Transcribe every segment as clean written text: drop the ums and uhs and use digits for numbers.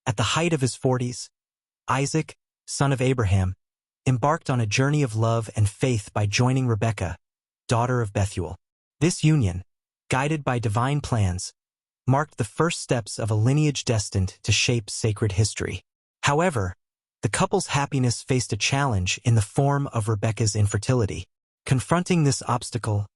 At the height of his 40s, Isaac, son of Abraham, embarked on a journey of love and faith by joining Rebekah, daughter of Bethuel. This union, guided by divine plans, marked the first steps of a lineage destined to shape sacred history. However, the couple's happiness faced a challenge in the form of Rebekah's infertility. Confronting this obstacle,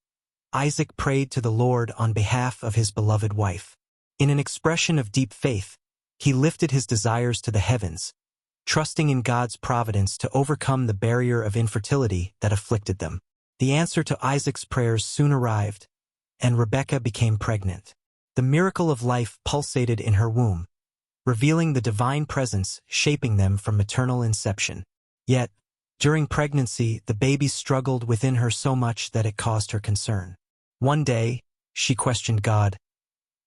Isaac prayed to the Lord on behalf of his beloved wife. In an expression of deep faith, he lifted his desires to the heavens, trusting in God's providence to overcome the barrier of infertility that afflicted them. The answer to Isaac's prayers soon arrived, and Rebekah became pregnant. The miracle of life pulsated in her womb, revealing the divine presence shaping them from maternal inception. Yet, during pregnancy, the baby struggled within her so much that it caused her concern. One day, she questioned God.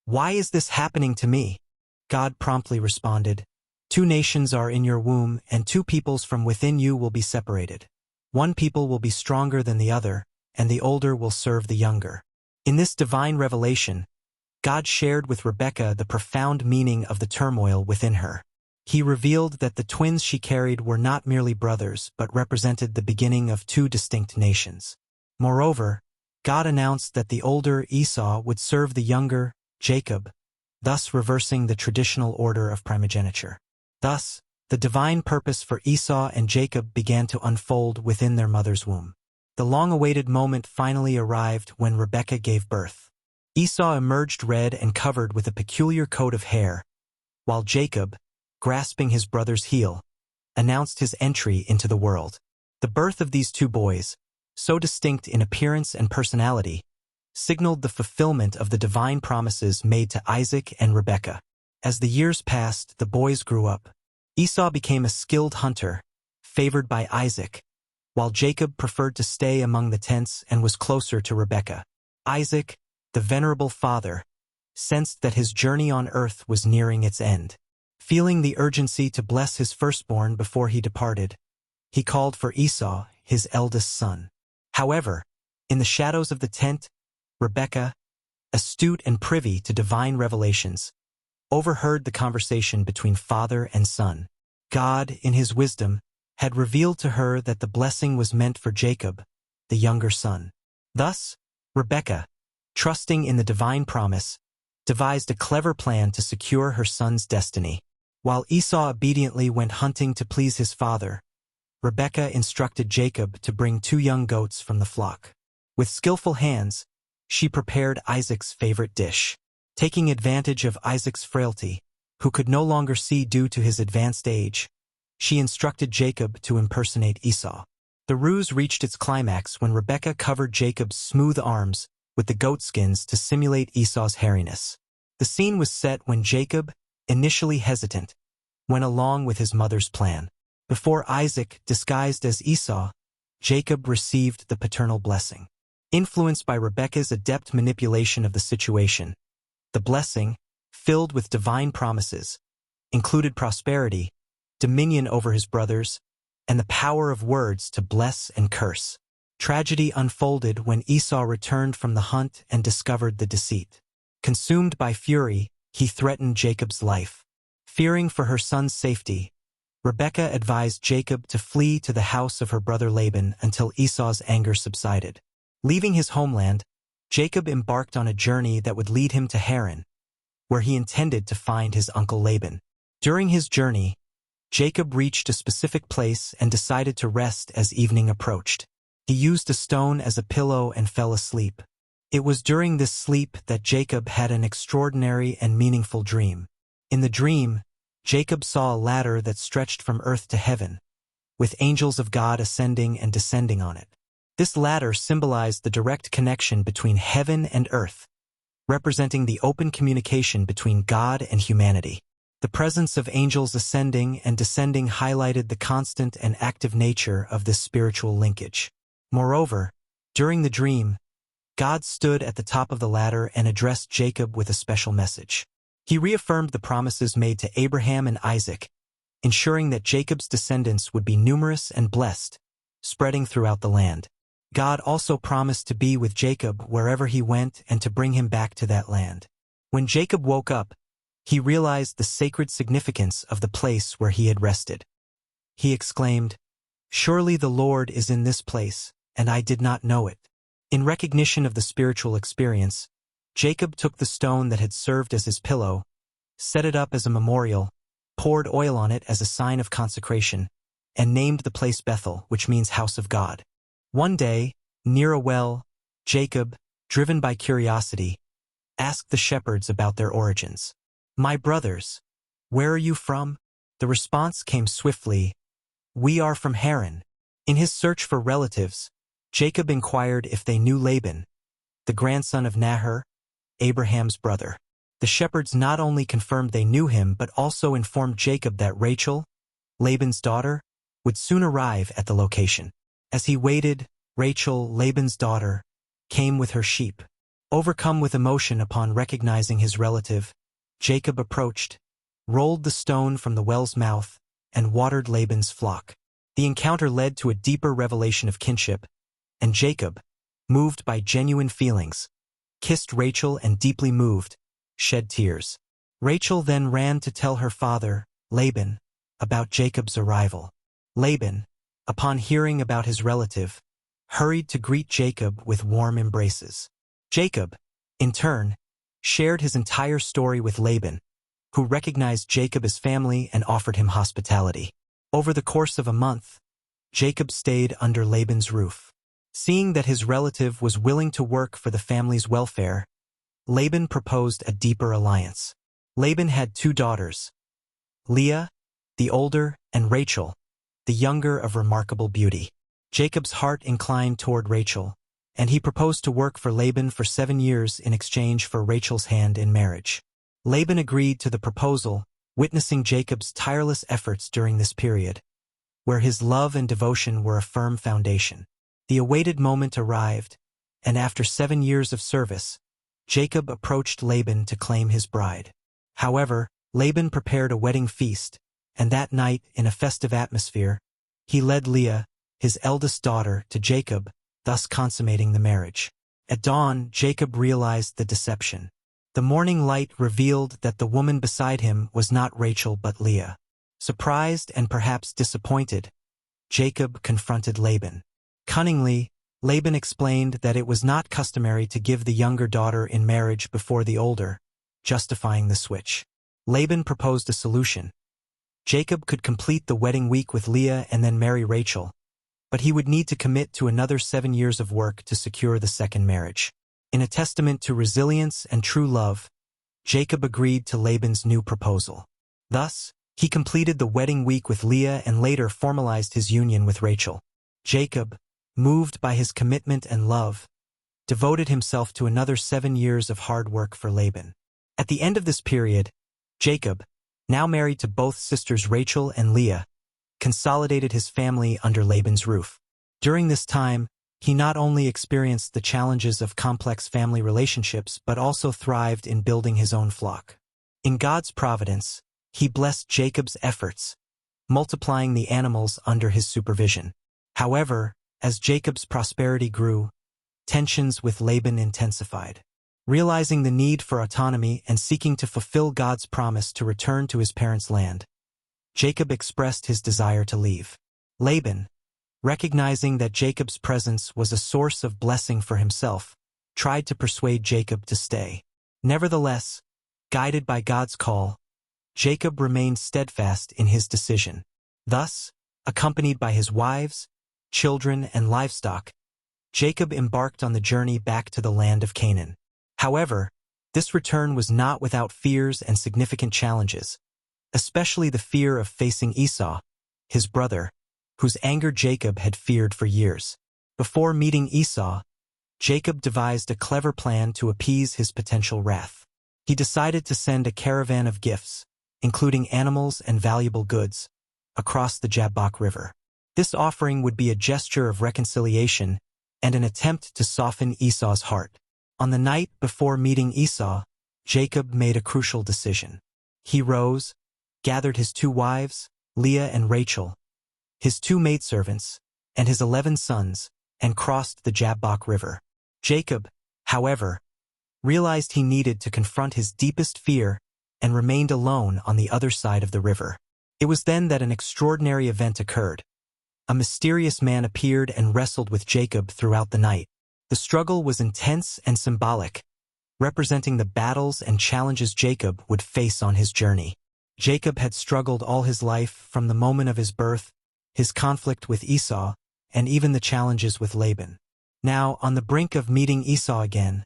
"Why is this happening to me?" God promptly responded, "Two nations are in your womb, and two peoples from within you will be separated. One people will be stronger than the other, and the older will serve the younger." In this divine revelation, God shared with Rebekah the profound meaning of the turmoil within her. He revealed that the twins she carried were not merely brothers but represented the beginning of two distinct nations. Moreover, God announced that the older Esau would serve the younger, Jacob, thus reversing the traditional order of primogeniture. Thus, the divine purpose for Esau and Jacob began to unfold within their mother's womb. The long-awaited moment finally arrived when Rebekah gave birth. Esau emerged red and covered with a peculiar coat of hair, while Jacob, grasping his brother's heel, announced his entry into the world. The birth of these two boys, so distinct in appearance and personality, signaled the fulfillment of the divine promises made to Isaac and Rebekah. As the years passed, the boys grew up. Esau became a skilled hunter, favored by Isaac, while Jacob preferred to stay among the tents and was closer to Rebekah. Isaac, the venerable father, sensed that his journey on earth was nearing its end. Feeling the urgency to bless his firstborn before he departed, he called for Esau, his eldest son. However, in the shadows of the tent, Rebekah, astute and privy to divine revelations, overheard the conversation between father and son. God, in his wisdom, had revealed to her that the blessing was meant for Jacob, the younger son. Thus, Rebekah, trusting in the divine promise, devised a clever plan to secure her son's destiny. While Esau obediently went hunting to please his father, Rebekah instructed Jacob to bring 2 young goats from the flock. With skillful hands, she prepared Isaac's favorite dish. Taking advantage of Isaac's frailty, who could no longer see due to his advanced age, she instructed Jacob to impersonate Esau. The ruse reached its climax when Rebekah covered Jacob's smooth arms with the goatskins to simulate Esau's hairiness. The scene was set when Jacob, initially hesitant, went along with his mother's plan. Before Isaac, disguised as Esau, Jacob received the paternal blessing. Influenced by Rebekah's adept manipulation of the situation, the blessing, filled with divine promises, included prosperity, dominion over his brothers, and the power of words to bless and curse. Tragedy unfolded when Esau returned from the hunt and discovered the deceit. Consumed by fury, he threatened Jacob's life. Fearing for her son's safety, Rebekah advised Jacob to flee to the house of her brother Laban until Esau's anger subsided. Leaving his homeland, Jacob embarked on a journey that would lead him to Haran, where he intended to find his uncle Laban. During his journey, Jacob reached a specific place and decided to rest as evening approached. He used a stone as a pillow and fell asleep. It was during this sleep that Jacob had an extraordinary and meaningful dream. In the dream, Jacob saw a ladder that stretched from earth to heaven, with angels of God ascending and descending on it. This ladder symbolized the direct connection between heaven and earth, representing the open communication between God and humanity. The presence of angels ascending and descending highlighted the constant and active nature of this spiritual linkage. Moreover, during the dream, God stood at the top of the ladder and addressed Jacob with a special message. He reaffirmed the promises made to Abraham and Isaac, ensuring that Jacob's descendants would be numerous and blessed, spreading throughout the land. God also promised to be with Jacob wherever he went and to bring him back to that land. When Jacob woke up, he realized the sacred significance of the place where he had rested. He exclaimed, "Surely the Lord is in this place, and I did not know it." In recognition of the spiritual experience, Jacob took the stone that had served as his pillow, set it up as a memorial, poured oil on it as a sign of consecration, and named the place Bethel, which means house of God. One day, near a well, Jacob, driven by curiosity, asked the shepherds about their origins. "My brothers, where are you from?" The response came swiftly, "We are from Haran." In his search for relatives, Jacob inquired if they knew Laban, the grandson of Nahor, Abraham's brother. The shepherds not only confirmed they knew him but also informed Jacob that Rachel, Laban's daughter, would soon arrive at the location. As he waited, Rachel, Laban's daughter, came with her sheep. Overcome with emotion upon recognizing his relative, Jacob approached, rolled the stone from the well's mouth, and watered Laban's flock. The encounter led to a deeper revelation of kinship, and Jacob, moved by genuine feelings, kissed Rachel and deeply moved, shed tears. Rachel then ran to tell her father, Laban, about Jacob's arrival. Laban, upon hearing about his relative, hurried to greet Jacob with warm embraces. Jacob, in turn, shared his entire story with Laban, who recognized Jacob as family and offered him hospitality. Over the course of a month, Jacob stayed under Laban's roof. Seeing that his relative was willing to work for the family's welfare, Laban proposed a deeper alliance. Laban had 2 daughters, Leah, the older, and Rachel, the younger of remarkable beauty. Jacob's heart inclined toward Rachel, and he proposed to work for Laban for 7 years in exchange for Rachel's hand in marriage. Laban agreed to the proposal, witnessing Jacob's tireless efforts during this period, where his love and devotion were a firm foundation. The awaited moment arrived, and after 7 years of service, Jacob approached Laban to claim his bride. However, Laban prepared a wedding feast, and that night, in a festive atmosphere, he led Leah, his eldest daughter, to Jacob, thus consummating the marriage. At dawn, Jacob realized the deception. The morning light revealed that the woman beside him was not Rachel but Leah. Surprised and perhaps disappointed, Jacob confronted Laban. Cunningly, Laban explained that it was not customary to give the younger daughter in marriage before the older, justifying the switch. Laban proposed a solution. Jacob could complete the wedding week with Leah and then marry Rachel, but he would need to commit to another 7 years of work to secure the second marriage. In a testament to resilience and true love, Jacob agreed to Laban's new proposal. Thus, he completed the wedding week with Leah and later formalized his union with Rachel. Jacob, moved by his commitment and love, devoted himself to another 7 years of hard work for Laban. At the end of this period, Jacob, now married to both sisters Rachel and Leah, consolidated his family under Laban's roof. During this time, he not only experienced the challenges of complex family relationships but also thrived in building his own flock. In God's providence, he blessed Jacob's efforts, multiplying the animals under his supervision. However, as Jacob's prosperity grew, tensions with Laban intensified. Realizing the need for autonomy and seeking to fulfill God's promise to return to his parents' land, Jacob expressed his desire to leave. Laban, recognizing that Jacob's presence was a source of blessing for himself, tried to persuade Jacob to stay. Nevertheless, guided by God's call, Jacob remained steadfast in his decision. Thus, accompanied by his wives, children, and livestock, Jacob embarked on the journey back to the land of Canaan. However, this return was not without fears and significant challenges, especially the fear of facing Esau, his brother, whose anger Jacob had feared for years. Before meeting Esau, Jacob devised a clever plan to appease his potential wrath. He decided to send a caravan of gifts, including animals and valuable goods, across the Jabbok River. This offering would be a gesture of reconciliation and an attempt to soften Esau's heart. On the night before meeting Esau, Jacob made a crucial decision. He rose, gathered his 2 wives, Leah and Rachel, his 2 maidservants, and his 11 sons, and crossed the Jabbok River. Jacob, however, realized he needed to confront his deepest fear and remained alone on the other side of the river. It was then that an extraordinary event occurred. A mysterious man appeared and wrestled with Jacob throughout the night. The struggle was intense and symbolic, representing the battles and challenges Jacob would face on his journey. Jacob had struggled all his life, from the moment of his birth, his conflict with Esau, and even the challenges with Laban. Now, on the brink of meeting Esau again,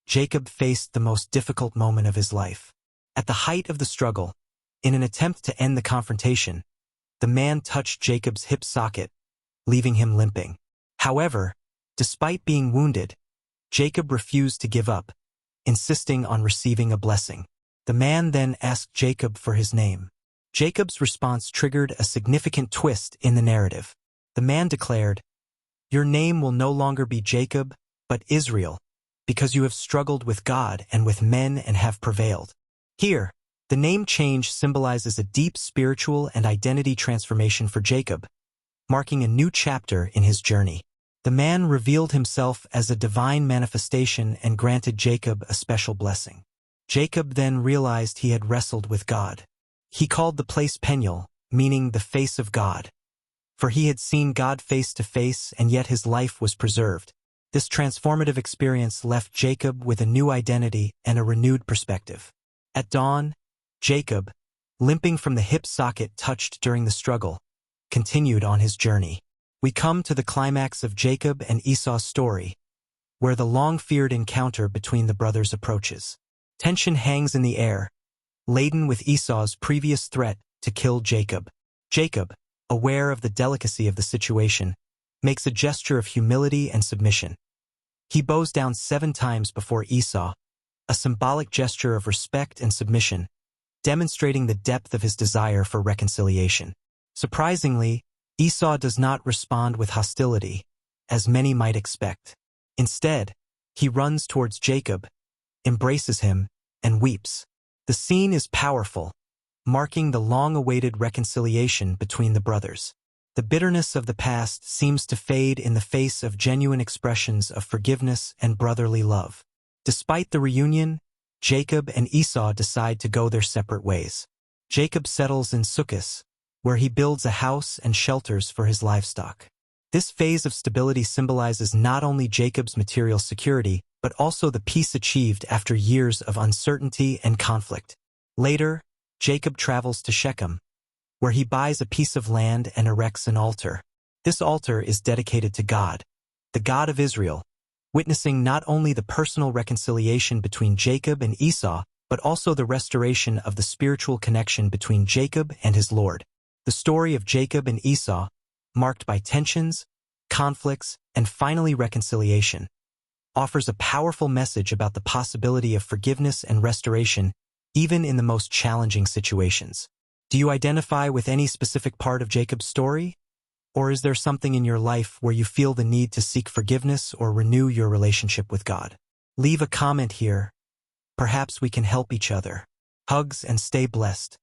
Jacob faced the most difficult moment of his life. At the height of the struggle, in an attempt to end the confrontation, the man touched Jacob's hip socket, leaving him limping. However, despite being wounded, Jacob refused to give up, insisting on receiving a blessing. The man then asked Jacob for his name. Jacob's response triggered a significant twist in the narrative. The man declared, "Your name will no longer be Jacob, but Israel, because you have struggled with God and with men and have prevailed." Here, the name change symbolizes a deep spiritual and identity transformation for Jacob, marking a new chapter in his journey. The man revealed himself as a divine manifestation and granted Jacob a special blessing. Jacob then realized he had wrestled with God. He called the place Peniel, meaning the face of God, for he had seen God face to face, and yet his life was preserved. This transformative experience left Jacob with a new identity and a renewed perspective. At dawn, Jacob, limping from the hip socket touched during the struggle, continued on his journey. We come to the climax of Jacob and Esau's story, where the long-feared encounter between the brothers approaches. Tension hangs in the air, laden with Esau's previous threat to kill Jacob. Jacob, aware of the delicacy of the situation, makes a gesture of humility and submission. He bows down 7 times before Esau, a symbolic gesture of respect and submission, demonstrating the depth of his desire for reconciliation. Surprisingly, Esau does not respond with hostility, as many might expect. Instead, he runs towards Jacob, embraces him, and weeps. The scene is powerful, marking the long-awaited reconciliation between the brothers. The bitterness of the past seems to fade in the face of genuine expressions of forgiveness and brotherly love. Despite the reunion, Jacob and Esau decide to go their separate ways. Jacob settles in Sukkot, where he builds a house and shelters for his livestock. This phase of stability symbolizes not only Jacob's material security, but also the peace achieved after years of uncertainty and conflict. Later, Jacob travels to Shechem, where he buys a piece of land and erects an altar. This altar is dedicated to God, the God of Israel, witnessing not only the personal reconciliation between Jacob and Esau, but also the restoration of the spiritual connection between Jacob and his Lord. The story of Jacob and Esau, marked by tensions, conflicts, and finally reconciliation, offers a powerful message about the possibility of forgiveness and restoration, even in the most challenging situations. Do you identify with any specific part of Jacob's story? Or is there something in your life where you feel the need to seek forgiveness or renew your relationship with God? Leave a comment here. Perhaps we can help each other. Hugs and stay blessed.